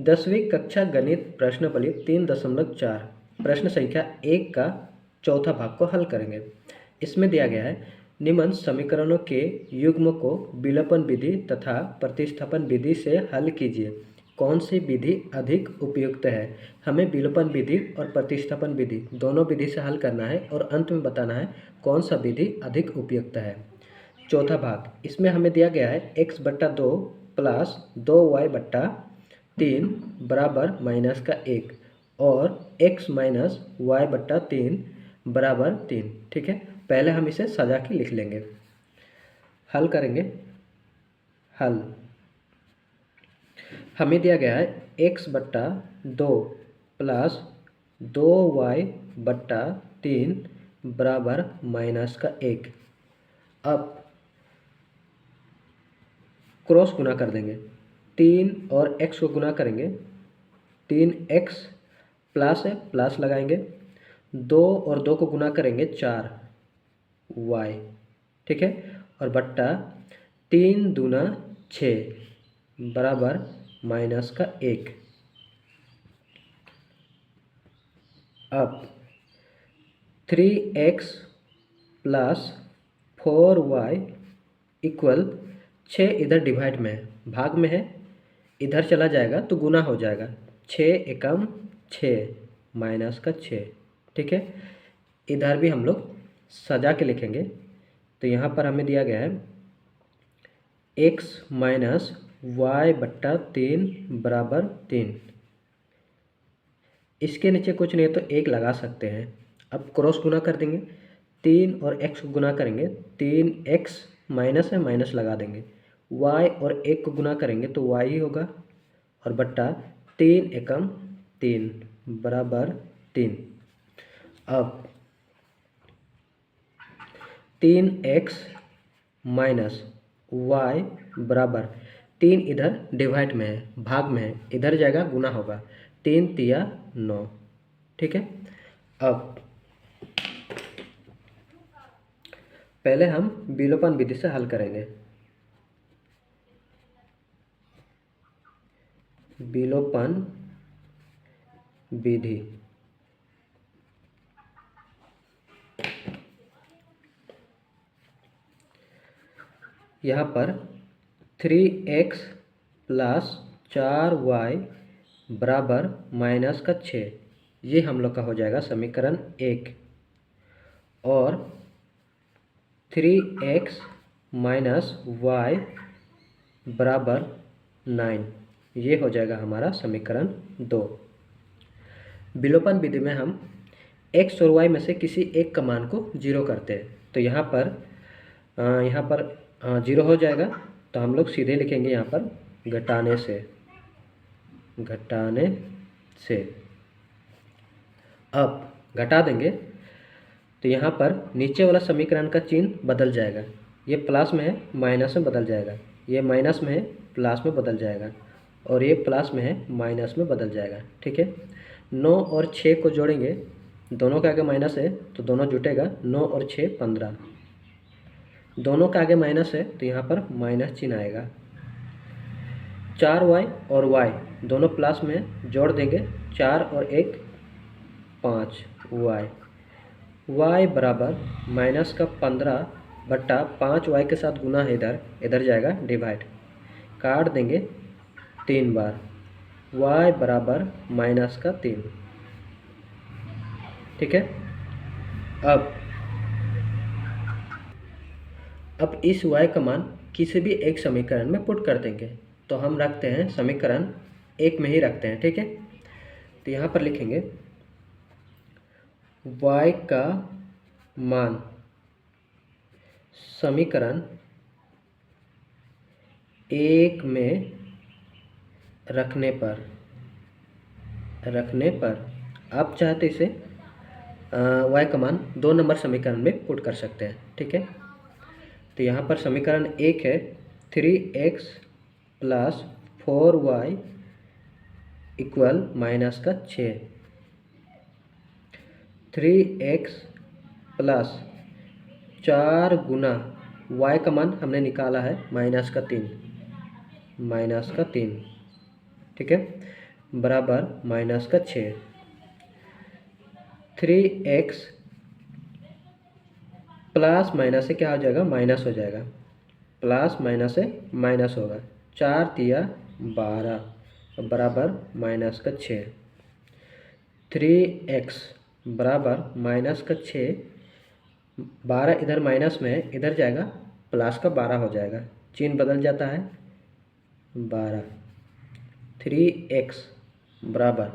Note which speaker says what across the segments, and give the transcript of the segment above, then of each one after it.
Speaker 1: 10वीं कक्षा गणित प्रश्नावली 3.4 प्रश्न संख्या 1 का चौथा भाग को हल करेंगे। इसमें दिया गया है निम्न समीकरणों के युग्म को विलोपन विधि तथा प्रतिस्थापन विधि से हल कीजिए। कौन सी विधि अधिक उपयुक्त है? हमें विलोपन विधि और प्रतिस्थापन विधि दोनों विधि से हल करना है और अंत में बताना है कौन सा विधि अधिक उपयुक्त है। चौथा भाग, इसमें हमें दिया गया है x/2 प्लस 2y/3 बराबर -1 और x माइनस y/3 बराबर 3। ठीक है, पहले हम इसे सजा के लिख लेंगे। हल करेंगे। हल हमें दिया गया है x/2 प्लस 2y/3 बराबर -1। अब क्रॉस गुना कर देंगे। 3 और x को गुना करेंगे, 3x प्लस है, प्लस लगाएंगे। 2 और 2 को गुना करेंगे 4y। ठीक है, और बट्टा 3 दूना 6 बराबर -1। अब 3x प्लस 4y इक्वल 6 इधर डिवाइड में है, भाग में है, इधर चला जाएगा तो गुना हो जाएगा। 6 एकम 6 -6। ठीक है, इधर भी हम लोग सजा के लिखेंगे। तो यहाँ पर हमें दिया गया है x माइनस y/3 बराबर 3। इसके नीचे कुछ नहीं है तो 1 लगा सकते हैं। अब क्रॉस गुना कर देंगे। 3 और x को गुना करेंगे, 3x माइनस है, माइनस लगा देंगे। y और 1 को गुना करेंगे तो y ही होगा, और बट्टा 3 एकम 3 बराबर 3। अब 3x माइनस y बराबर 3 इधर डिवाइड में है, भाग में है, इधर जाएगा गुना होगा। 3 तिया 9। ठीक है, अब पहले हम विलोपन विधि से हल करेंगे। विलोपन विधि यहाँ पर 3x प्लस 4y बराबर -6, ये हम लोग का हो जाएगा समीकरण 1। और 3x माइनस y बराबर 9, ये हो जाएगा हमारा समीकरण 2। विलोपन विधि में हम x और y में से किसी एक का मान को 0 करते हैं। तो यहाँ पर 0 हो जाएगा, तो हम लोग सीधे लिखेंगे यहाँ पर घटाने से। अब घटा देंगे तो यहाँ पर नीचे वाला समीकरण का चिन्ह बदल जाएगा। ये प्लस में है, माइनस में बदल जाएगा। ये माइनस में है, प्लस में बदल जाएगा, और ये प्लस में है, माइनस में बदल जाएगा। ठीक है, 9 और 6 को जोड़ेंगे, दोनों के आगे माइनस है तो दोनों जुटेगा। 9 और 6 15, दोनों के आगे माइनस है तो यहाँ पर माइनस चिन्ह आएगा। 4y और y दोनों प्लस में, जोड़ देंगे। 4 और 1 5y। y बराबर -15 बट्टा 5y के साथ गुना है, इधर जाएगा डिवाइड, काट देंगे 3 बार। y बराबर -3। ठीक है, अब इस y का मान किसी भी एक समीकरण में पुट कर देंगे। तो हम रखते हैं समीकरण 1 में ही रखते हैं। ठीक है, तो यहाँ पर लिखेंगे y का मान समीकरण 1 में रखने पर आप चाहते इसे y का मान 2 नंबर समीकरण में पुट कर सकते हैं। ठीक है, तो यहाँ पर समीकरण 1 है 3x plus 4y equal -6। 3x plus 4 गुना y का मान हमने निकाला है -3। ठीक है, बराबर माइनस का 6। 3x प्लस माइनस से क्या हो जाएगा, माइनस हो जाएगा, प्लस माइनस से माइनस होगा। 4 तिया 12 बराबर माइनस का 6। 3x बराबर माइनस का 6, 12 इधर माइनस में है, इधर जाएगा प्लस का 12 हो जाएगा, चिन्ह बदल जाता है 12। 3x बराबर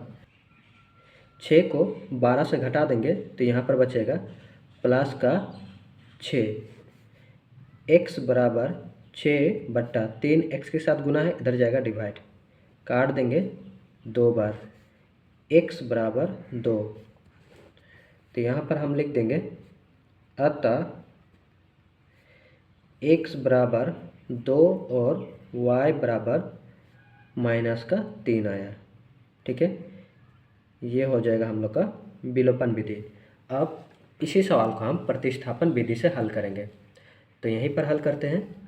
Speaker 1: 6 को 12 से घटा देंगे तो यहाँ पर बचेगा प्लस का 6। x बराबर 6/3, x के साथ गुना है, इधर जाएगा डिवाइड, काट देंगे 2 बार, x बराबर 2। तो यहाँ पर हम लिख देंगे अतः x बराबर 2 और y बराबर माइनस का 3 आया। ठीक है, ये हो जाएगा हम लोग का विलोपन विधि। अब इसी सवाल को हम प्रतिस्थापन विधि से हल करेंगे, तो यहीं पर हल करते हैं।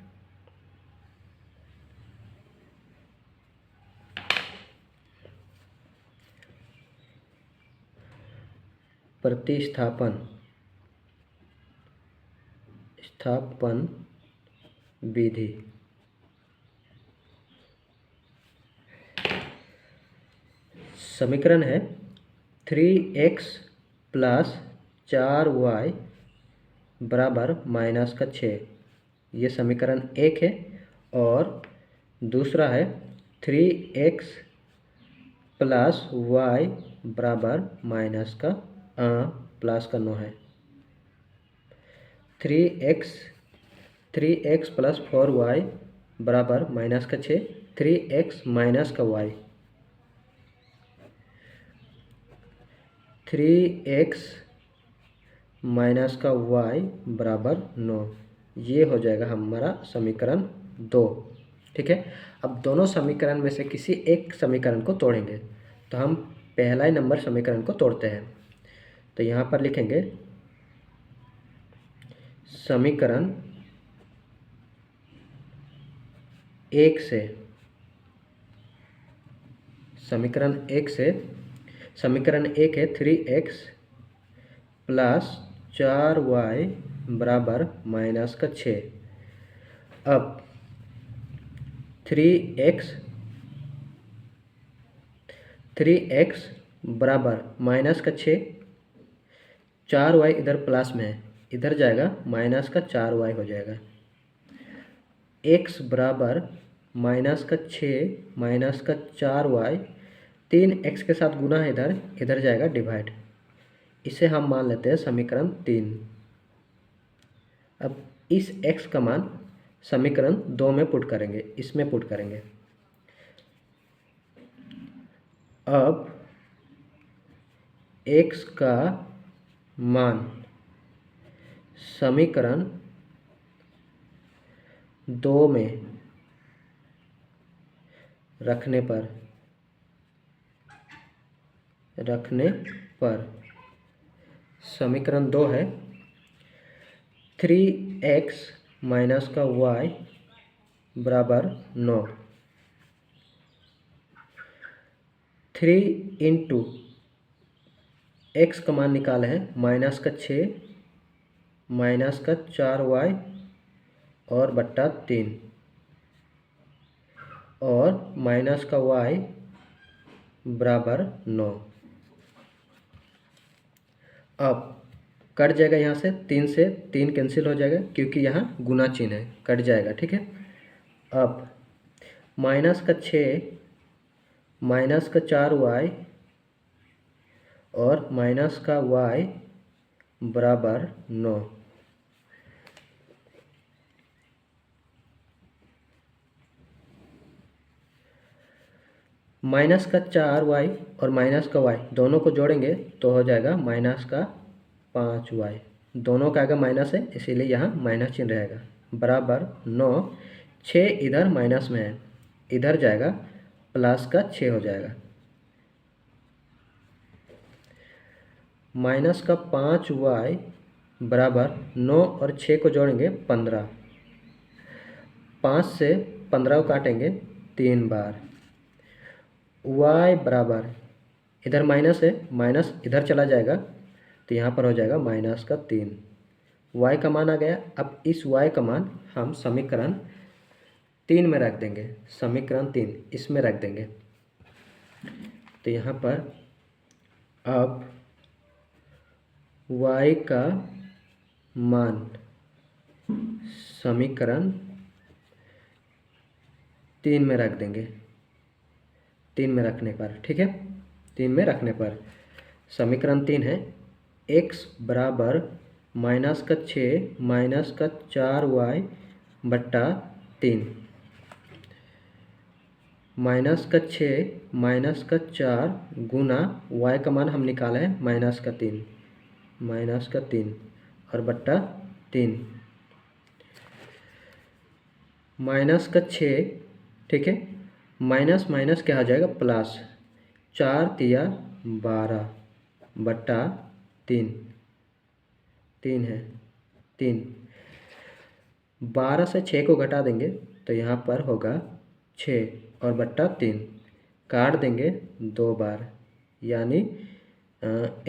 Speaker 1: प्रतिस्थापन विधि। समीकरण है 3x प्लस 4y बराबर माइनस का 6, ये समीकरण 1 है। और दूसरा है 3x प्लस y बराबर माइनस का प्लस का 9 है। 3x प्लस 4y बराबर माइनस का 6, 3x माइनस का y, 3x माइनस का y बराबर 9, ये हो जाएगा हमारा समीकरण 2। ठीक है, अब दोनों समीकरण में से किसी एक समीकरण को तोड़ेंगे, तो हम पहला ही नंबर समीकरण को तोड़ते हैं। तो यहाँ पर लिखेंगे समीकरण 1 से, समीकरण 1 है 3x प्लस 4y बराबर माइनस का 6। अब 3x बराबर माइनस का 6, 4y इधर प्लस में है, इधर जाएगा माइनस का 4y हो जाएगा। x बराबर माइनस का 6 माइनस का 4y, 3x के साथ गुना है, इधर जाएगा डिवाइड, इसे हम मान लेते हैं समीकरण 3। अब इस x का मान समीकरण 2 में पुट करेंगे, इसमें पुट करेंगे। अब x का मान समीकरण 2 में रखने पर समीकरण 2 है 3x माइनस का y बराबर 9, 3 इंटू x का मान निकाले हैं माइनस का 6 माइनस का 4y और बट्टा 3, और माइनस का y बराबर 9। अब कट जाएगा, यहाँ से 3 कैंसिल हो जाएगा क्योंकि यहाँ गुना चिन्ह है, कट जाएगा। ठीक है, अब माइनस का 6 माइनस का 4y और माइनस का y बराबर 9। माइनस का 4y और माइनस का y दोनों को जोड़ेंगे तो हो जाएगा माइनस का 5y, दोनों का आगे माइनस है इसीलिए यहाँ माइनस चिन्ह रहेगा, बराबर 9। 6 इधर माइनस में है, इधर जाएगा प्लस का 6 हो जाएगा, माइनस का 5y बराबर 9 और 6 को जोड़ेंगे 15, 5 से 15 को काटेंगे 3 बार, y बराबर, इधर माइनस है, माइनस इधर चला जाएगा तो यहाँ पर हो जाएगा -3। y का मान आ गया। अब इस y का मान हम समीकरण 3 में रख देंगे, समीकरण 3 इसमें रख देंगे। तो यहाँ पर अब y का मान समीकरण 3 में रख देंगे, 3 में रखने पर, ठीक है, 3 में रखने पर समीकरण 3 है x बराबर -6 -4y बट्टा 3, -6 गुना y का मान हम निकाला है -3 और बट्टा 3 -6, ठीक है, माइनस माइनस क्या हो जाएगा प्लस, 4 तिया 12 बट्टा 3 है 3, 12 से 6 को घटा देंगे तो यहाँ पर होगा 6 और बट्टा 3, काट देंगे 2 बार, यानी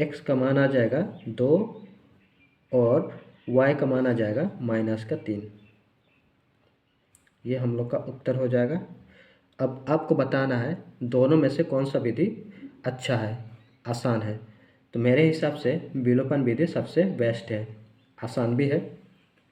Speaker 1: x का मान आ जाएगा 2 और y का मान आ जाएगा -3। ये हम लोग का उत्तर हो जाएगा। अब आपको बताना है दोनों में से कौन सा विधि अच्छा है, आसान है। तो मेरे हिसाब से विलोपन विधि सबसे बेस्ट है, आसान भी है।